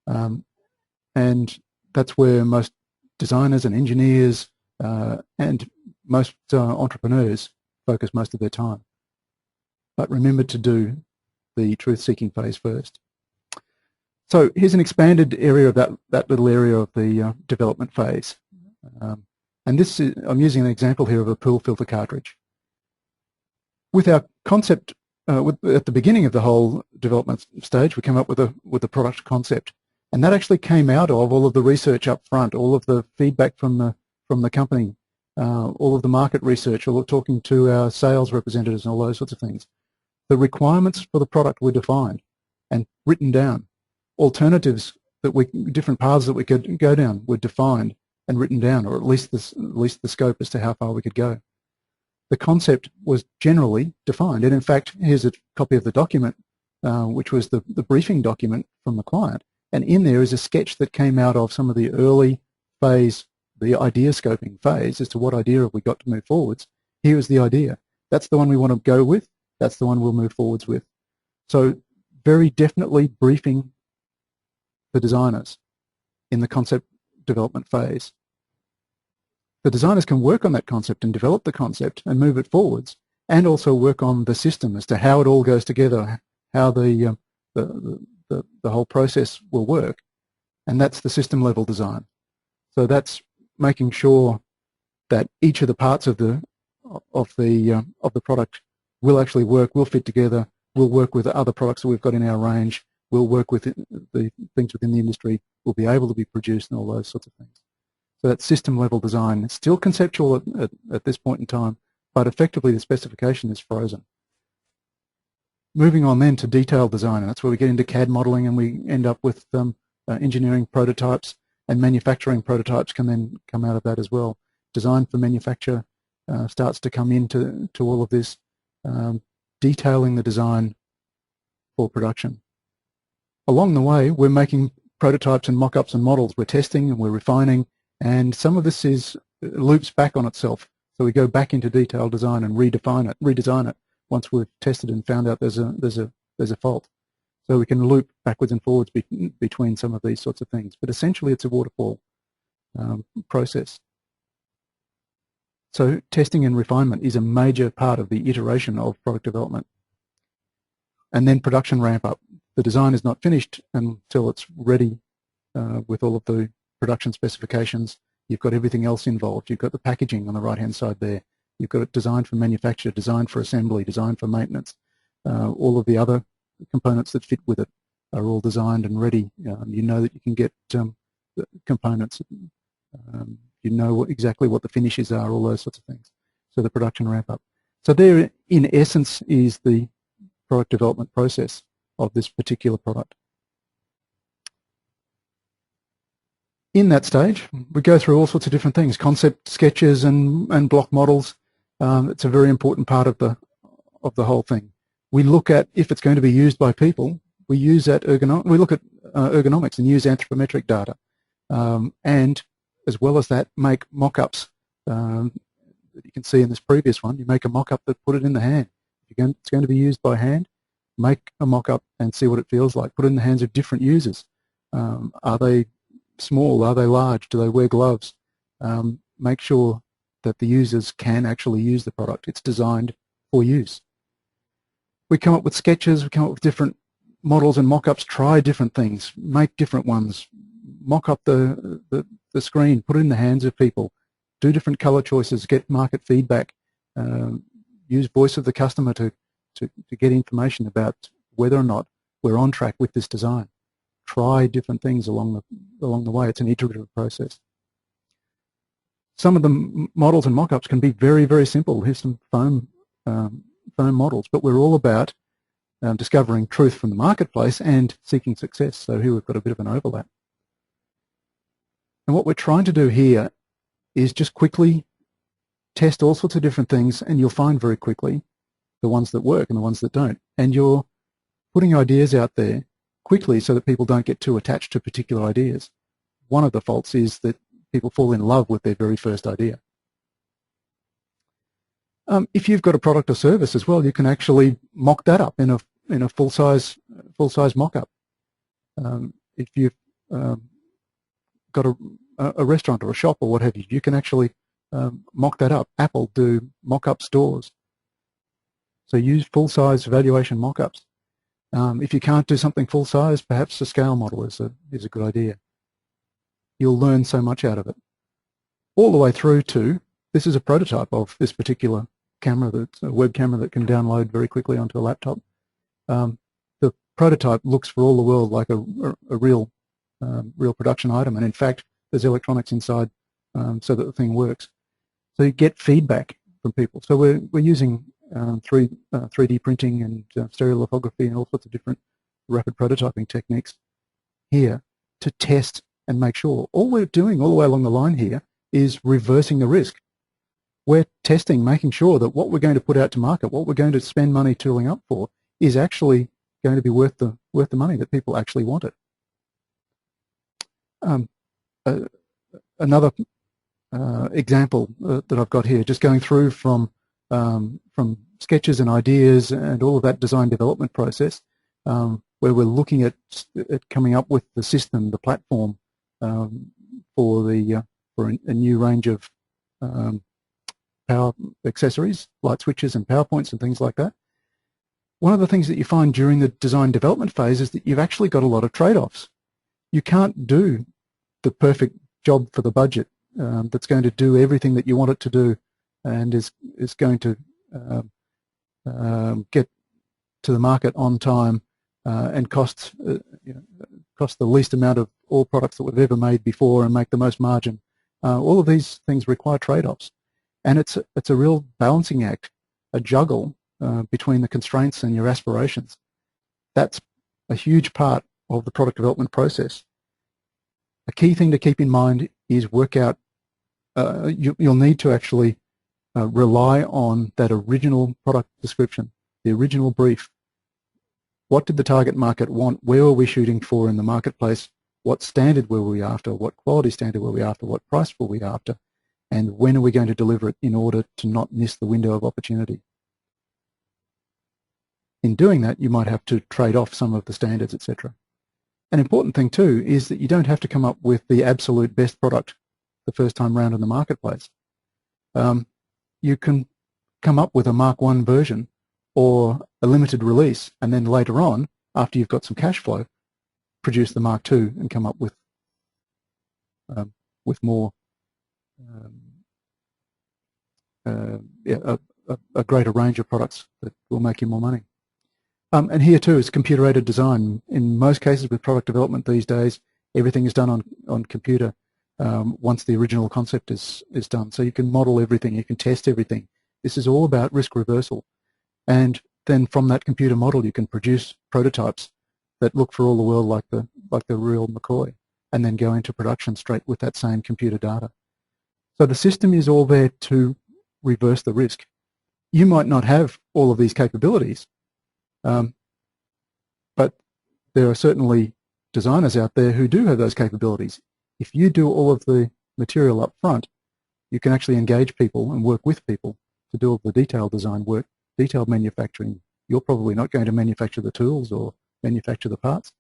And that's where most designers and engineers and most entrepreneurs focus most of their time. But remember to do the truth-seeking phase first. So here's an expanded area of that little area of the development phase. And this is, I'm using an example here of a pool filter cartridge. With our concept, at the beginning of the whole development stage, we came up with a product concept. And that actually came out of all of the research up front, all of the feedback from the company, all of the market research, all of talking to our sales representatives and all those sorts of things. The requirements for the product were defined and written down. Alternatives different paths that we could go down were defined and written down, or at least the scope as to how far we could go. The concept was generally defined, and in fact, here's a copy of the document, which was the briefing document from the client, and in there is a sketch that came out of some of the early phase, the idea scoping phase, as to what idea have we got to move forwards. Here is the idea. That's the one we want to go with. That's the one we'll move forwards with. So very definitely briefing the designers in the concept development phase. The designers can work on that concept and develop the concept and move it forwards, and also work on the system as to how it all goes together, how the whole process will work, and that's the system level design. So that's making sure that each of the parts of the product will actually work, will fit together, will work with other products that we've got in our range, will work with the things within the industry, will be able to be produced, and all those sorts of things. So that's system level design. It's still conceptual at this point in time, but effectively the specification is frozen. Moving on then to detailed design, and that's where we get into CAD modeling, and we end up with engineering prototypes, and manufacturing prototypes can then come out of that as well. Design for manufacture starts to come into all of this, detailing the design for production. Along the way, we're making prototypes and mock-ups and models. We're testing and we're refining, and some of this loops back on itself. So we go back into detailed design and redesign it once we've tested and found out there's a fault. So we can loop backwards and forwards between some of these sorts of things. But essentially, it's a waterfall process. So testing and refinement is a major part of the iteration of product development. And then production ramp up. The design is not finished until it's ready with all of the production specifications. You've got everything else involved. You've got the packaging on the right-hand side there. You've got it designed for manufacture, designed for assembly, designed for maintenance. All of the other components that fit with it are all designed and ready. You know that you can get the components. You know exactly what the finishes are, all those sorts of things. So the production ramp up. So there, in essence, is the product development process of this particular product. In that stage, we go through all sorts of different things, concept sketches and block models. It's a very important part of the whole thing. We look at, if it's going to be used by people, we look at ergonomics and use anthropometric data. And as well as that, make mock-ups. That you can see in this previous one, you make a mock-up that put it in the hand. If it's going to be used by hand, make a mock-up and see what it feels like. Put it in the hands of different users. Are they small? Are they large? Do they wear gloves? Make sure that the users can actually use the product. It's designed for use. We come up with sketches, we come up with different models and mock-ups, try different things, make different ones, mock up the screen, put it in the hands of people, do different color choices, get market feedback, use voice of the customer to get information about whether or not we're on track with this design. Try different things along the way. It's an iterative process. Some of the models and mock-ups can be very, very simple. Here's some foam models, but we're all about discovering truth from the marketplace and seeking success. So here we've got a bit of an overlap. And what we're trying to do here is just quickly test all sorts of different things, and you'll find very quickly the ones that work and the ones that don't. And you're putting ideas out there quickly so that people don't get too attached to particular ideas. One of the faults is that people fall in love with their very first idea. If you've got a product or service as well, you can actually mock that up in a full-size mock-up. If you've got a restaurant or a shop or what have you, you can actually mock that up. Apple do mock-up stores. So use full-size valuation mock-ups. If you can't do something full-size, perhaps a scale model is a good idea. You'll learn so much out of it. All the way through to, this is a prototype of this particular camera, that's a web camera that can download very quickly onto a laptop. The prototype looks for all the world like a real production item, and in fact there's electronics inside so that the thing works. So you get feedback from people. So we're using 3D printing and stereolithography and all sorts of different rapid prototyping techniques here to test and make sure. All we're doing all the way along the line here is reversing the risk. We're testing, making sure that what we're going to put out to market, what we're going to spend money tooling up for, is actually going to be worth the money, that people actually want it. Another example that I've got here, just going through from sketches and ideas and all of that design development process, where we're looking at coming up with the system, the platform for a new range of power accessories, light switches and power points and things like that. One of the things that you find during the design development phase is that you've actually got a lot of trade-offs. You can't do the perfect job for the budget that's going to do everything that you want it to do and is going to get to the market on time and cost the least amount of all products that we've ever made before and make the most margin. All of these things require trade-offs, and it's a real balancing act, a juggle between the constraints and your aspirations. That's a huge part of the product development process. A key thing to keep in mind is work out, you'll need to actually rely on that original product description, the original brief. What did the target market want? Where were we shooting for in the marketplace? What standard were we after? What quality standard were we after? What price were we after? And when are we going to deliver it in order to not miss the window of opportunity? In doing that, you might have to trade off some of the standards, etc. An important thing too is that you don't have to come up with the absolute best product the first time round in the marketplace. You can come up with a Mark I version or a limited release, and then later on, after you've got some cash flow, produce the Mark II and come up with more, a greater range of products that will make you more money. And here too is computer-aided design. In most cases with product development these days, everything is done on computer once the original concept is done. So you can model everything, you can test everything. This is all about risk reversal. And then from that computer model you can produce prototypes that look for all the world like the real McCoy, and then go into production straight with that same computer data. So the system is all there to reverse the risk. You might not have all of these capabilities, but there are certainly designers out there who do have those capabilities. If you do all of the material up front, you can actually engage people and work with people to do all the detailed design work, detailed manufacturing. You're probably not going to manufacture the tools or manufacture the parts.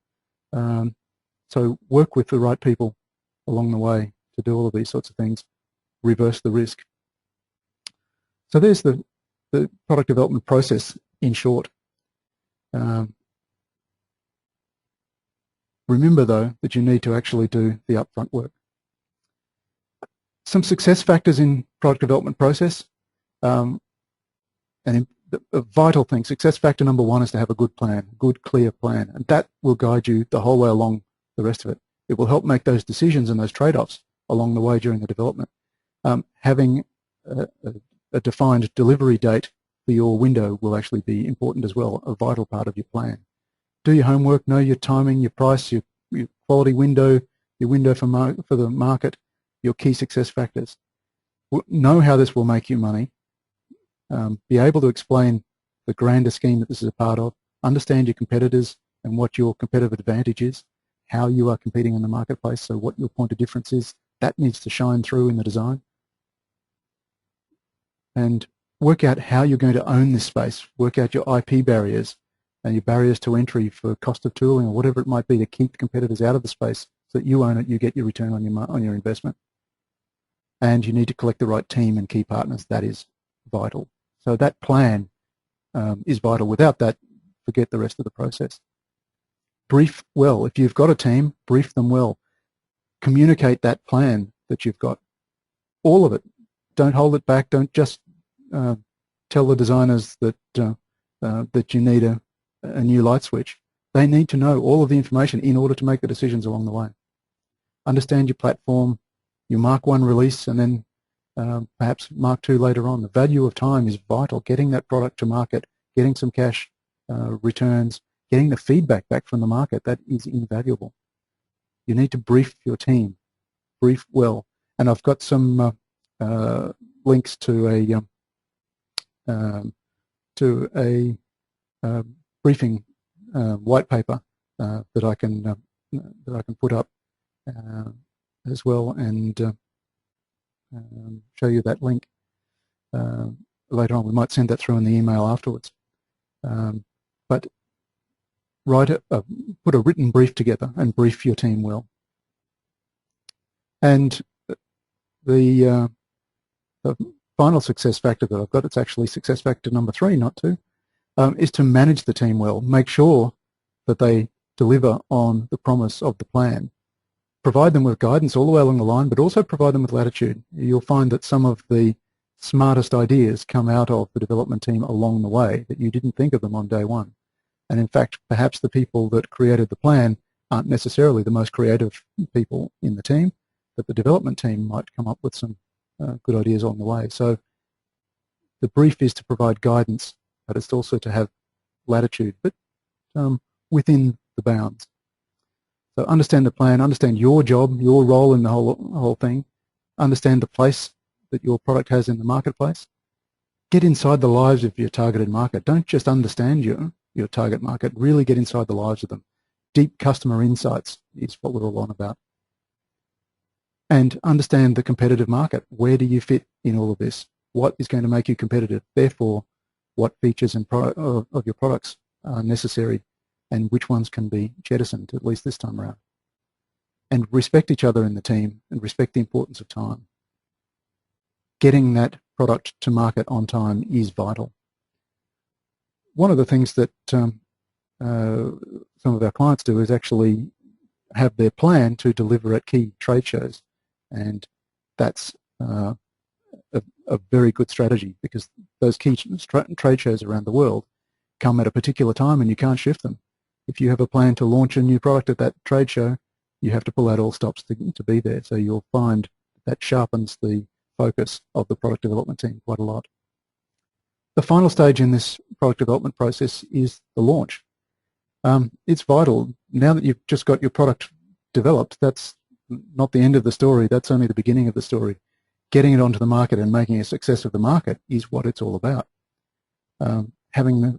So work with the right people along the way to do all of these sorts of things, reverse the risk. So there's the product development process in short. Remember though that you need to actually do the upfront work. Some success factors in product development process, and a vital thing, success factor number one is to have a good plan, good clear plan, and that will guide you the whole way along the rest of it. It will help make those decisions and those trade-offs along the way during the development. Having a defined delivery date for your window will actually be important as well, a vital part of your plan. Do your homework, know your timing, your price, your quality window, your window for the market, your key success factors. know how this will make you money, be able to explain the grander scheme that this is a part of, understand your competitors and what your competitive advantage is, how you are competing in the marketplace, so what your point of difference is. That needs to shine through in the design. And work out how you're going to own this space. Work out your IP barriers and your barriers to entry for cost of tooling or whatever it might be to keep competitors out of the space so that you own it, you get your return on your investment. And you need to collect the right team and key partners. That is vital. So that plan is vital. Without that, forget the rest of the process. Brief well. If you've got a team, brief them well. Communicate that plan that you've got. All of it. Don't hold it back. Don't just tell the designers that that you need a new light switch. They need to know all of the information in order to make the decisions along the way. Understand your platform, your Mark 1 release, and then perhaps Mark 2 later on. The value of time is vital. Getting that product to market, getting some cash returns, getting the feedback back from the market, that is invaluable. You need to brief your team, brief well. And I've got some links to a briefing white paper that I can put up as well, and show you that link later on. We might send that through in the email afterwards. But put a written brief together and brief your team well. And the final success factor that I've got, it's actually success factor number 3, not 2, is to manage the team well. Make sure that they deliver on the promise of the plan. Provide them with guidance all the way along the line, but also provide them with latitude. You'll find that some of the smartest ideas come out of the development team along the way, that you didn't think of them on day one. And in fact, perhaps the people that created the plan aren't necessarily the most creative people in the team, but the development team might come up with some good ideas along the way. So the brief is to provide guidance, but it's also to have latitude, but within the bounds. So understand the plan, understand your job, your role in the whole thing, understand the place that your product has in the marketplace. Get inside the lives of your targeted market. Don't just understand your target market, really get inside the lives of them. Deep customer insights is what we're all on about. And understand the competitive market. Where do you fit in all of this? What is going to make you competitive? Therefore, what features and of your products are necessary and which ones can be jettisoned, at least this time around. And respect each other in the team and respect the importance of time. Getting that product to market on time is vital. One of the things that some of our clients do is actually have their plan to deliver at key trade shows, and that's a very good strategy, because those key trade shows around the world come at a particular time and you can't shift them. If you have a plan to launch a new product at that trade show, you have to pull out all stops to be there. So you'll find that sharpens the focus of the product development team quite a lot. The final stage in this product development process is the launch. It's vital. Now that you've just got your product developed, that's not the end of the story, that's only the beginning of the story. Getting it onto the market and making a success of the market is what it's all about. Having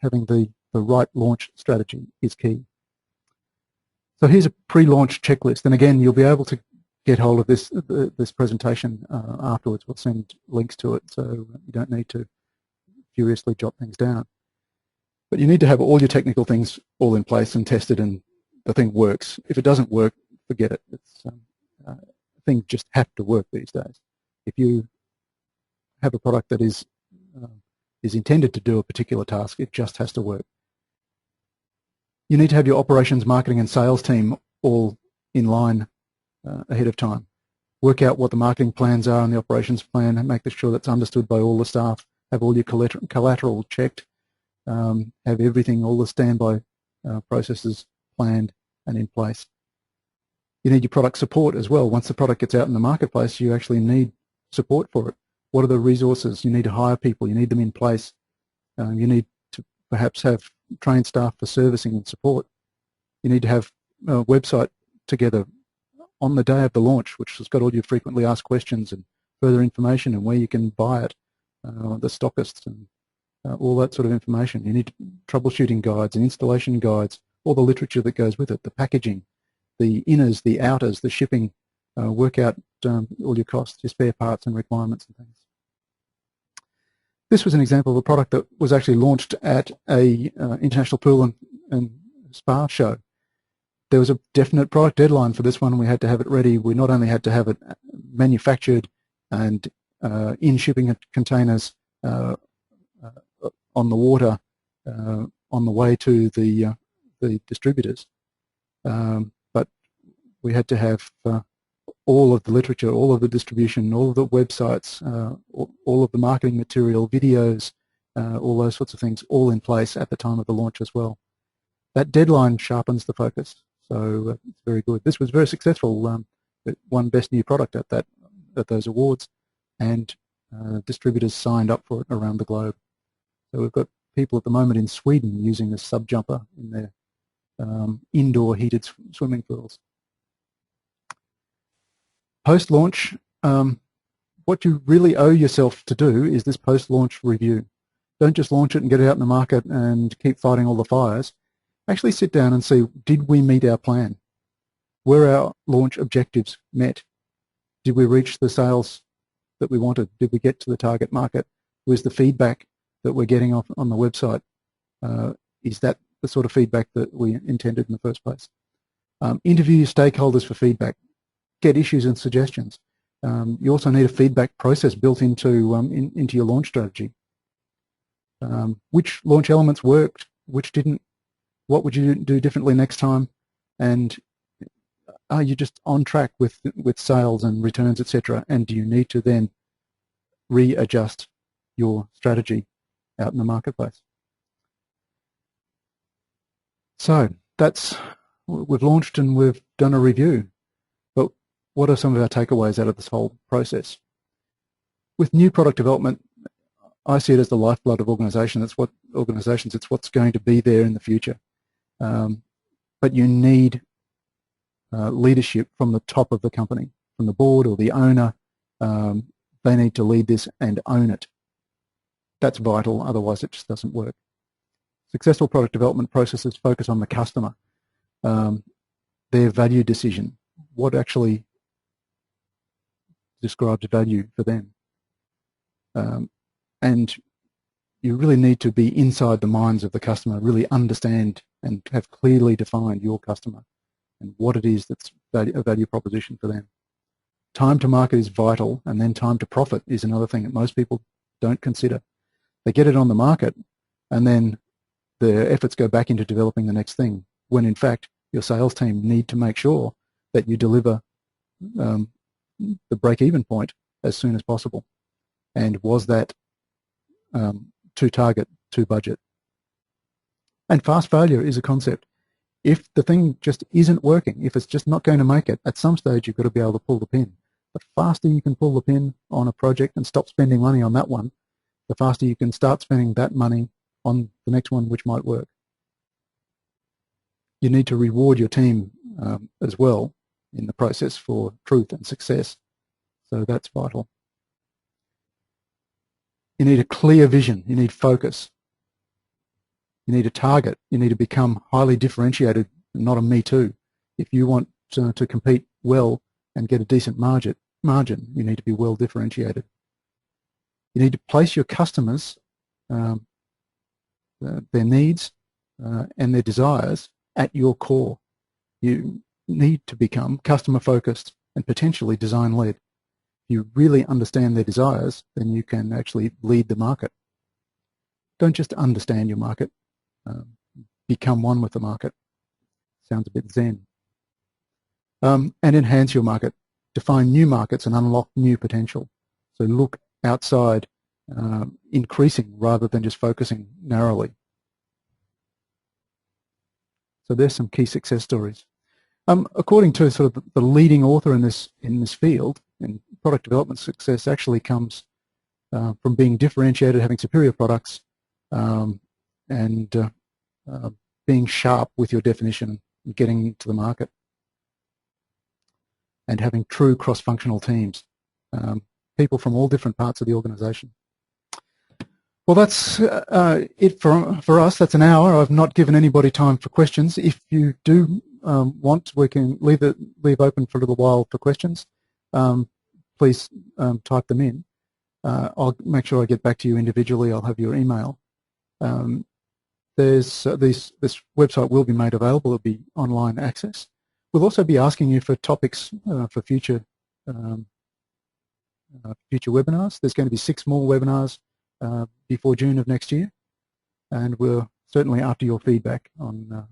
the right launch strategy is key. So here's a pre-launch checklist, and again, you'll be able to get hold of this presentation afterwards. We'll send links to it, so you don't need to furiously jot things down. But you need to have all your technical things all in place and tested, and the thing works. If it doesn't work, forget it. Things just have to work these days. If you have a product that is intended to do a particular task, it just has to work. You need to have your operations, marketing and sales team all in line ahead of time. Work out what the marketing plans are and the operations plan, and make sure that's understood by all the staff. Have all your collateral checked. Have everything, all the standby processes planned and in place. You need your product support as well. Once the product gets out in the marketplace, you actually need support for it. What are the resources? You need to hire people. You need them in place. You need to perhaps have trained staff for servicing and support. You need to have a website together on the day of the launch, which has got all your frequently asked questions and further information and where you can buy it, the stockists and all that sort of information. You need troubleshooting guides and installation guides, all the literature that goes with it, the packaging, the inners, the outers, the shipping, work out all your costs, your spare parts and requirements and things. This was an example of a product that was actually launched at a international pool and spa show. There was a definite product deadline for this one. We had to have it ready. We not only had to have it manufactured and in shipping containers on the water on the way to the distributors, but we had to have all of the literature, all of the distribution, all of the websites, all of the marketing material, videos, all those sorts of things, all in place at the time of the launch as well. That deadline sharpens the focus, so it's very good. This was very successful. It won Best New Product at those awards, and distributors signed up for it around the globe. So we've got people at the moment in Sweden using this sub jumper in their indoor heated swimming pools. Post-launch, what you really owe yourself to do is this post-launch review. Don't just launch it and get it out in the market and keep fighting all the fires. Actually sit down and see, did we meet our plan? Were our launch objectives met? Did we reach the sales that we wanted? Did we get to the target market? Was the feedback that we're getting off on the website, is that the sort of feedback that we intended in the first place? Interview your stakeholders for feedback. Get issues and suggestions. You also need a feedback process built into your launch strategy. Which launch elements worked, which didn't, what would you do differently next time, and are you just on track with sales and returns, etc., and do you need to then readjust your strategy out in the marketplace? So we've launched and we've done a review. What are some of our takeaways out of this whole process? With new product development, I see it as the lifeblood of organizations. It's what's going to be there in the future. But you need leadership from the top of the company, from the board or the owner. They need to lead this and own it. That's vital, otherwise it just doesn't work. Successful product development processes focus on the customer, their value decision, what actually describes value for them. And you really need to be inside the minds of the customer, really understand and have clearly defined your customer and what it is that's a value proposition for them. Time to market is vital, and then time to profit is another thing that most people don't consider. They get it on the market, and then their efforts go back into developing the next thing, when in fact your sales team need to make sure that you deliver the break-even point as soon as possible. And was that to target, to budget? And fast failure is a concept. If the thing just isn't working, if it's just not going to make it, at some stage you've got to be able to pull the pin. The faster you can pull the pin on a project and stop spending money on that one, the faster you can start spending that money on the next one which might work. You need to reward your team as well in the process for truth and success. So that's vital. You need a clear vision. You need focus. You need a target. You need to become highly differentiated, not a me too. If you want to compete well and get a decent margin, you need to be well differentiated. You need to place your customers, their needs and their desires at your core. You need to become customer focused and potentially design led. If you really understand their desires, then you can actually lead the market. Don't just understand your market, become one with the market. Sounds a bit zen. And enhance your market. Define new markets and unlock new potential. So look outside, increasing rather than just focusing narrowly. So there's some key success stories. According to sort of the leading author in this field, in product development, success actually comes from being differentiated, having superior products, and being sharp with your definition and getting to the market, and having true cross-functional teams. people from all different parts of the organisation. Well, that's it for us. That's an hour. I've not given anybody time for questions. If you do want, we can leave open for a little while for questions. Please type them in. I'll make sure I get back to you individually. I'll have your email. This website will be made available. It'll be online access. We'll also be asking you for topics for future webinars. There's going to be 6 more webinars before June of next year, and we're certainly after your feedback on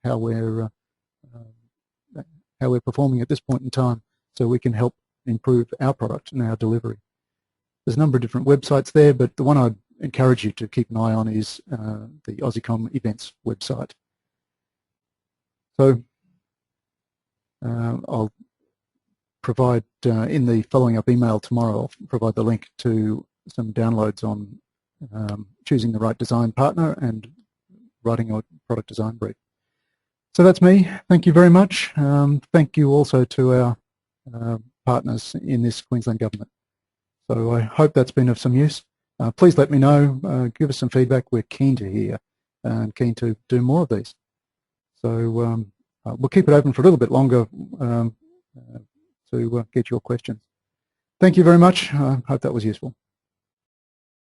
how we're performing at this point in time, so we can help improve our product and our delivery. There's a number of different websites there, but the one I'd encourage you to keep an eye on is the AussieCom events website. So I'll provide in the following up email tomorrow, I'll provide the link to some downloads on choosing the right design partner and writing a product design brief. So that's me. Thank you very much. Thank you also to our partners in this Queensland Government. So I hope that's been of some use. Please let me know, give us some feedback. We're keen to hear and keen to do more of these. So we'll keep it open for a little bit longer to get your questions. Thank you very much. I hope that was useful.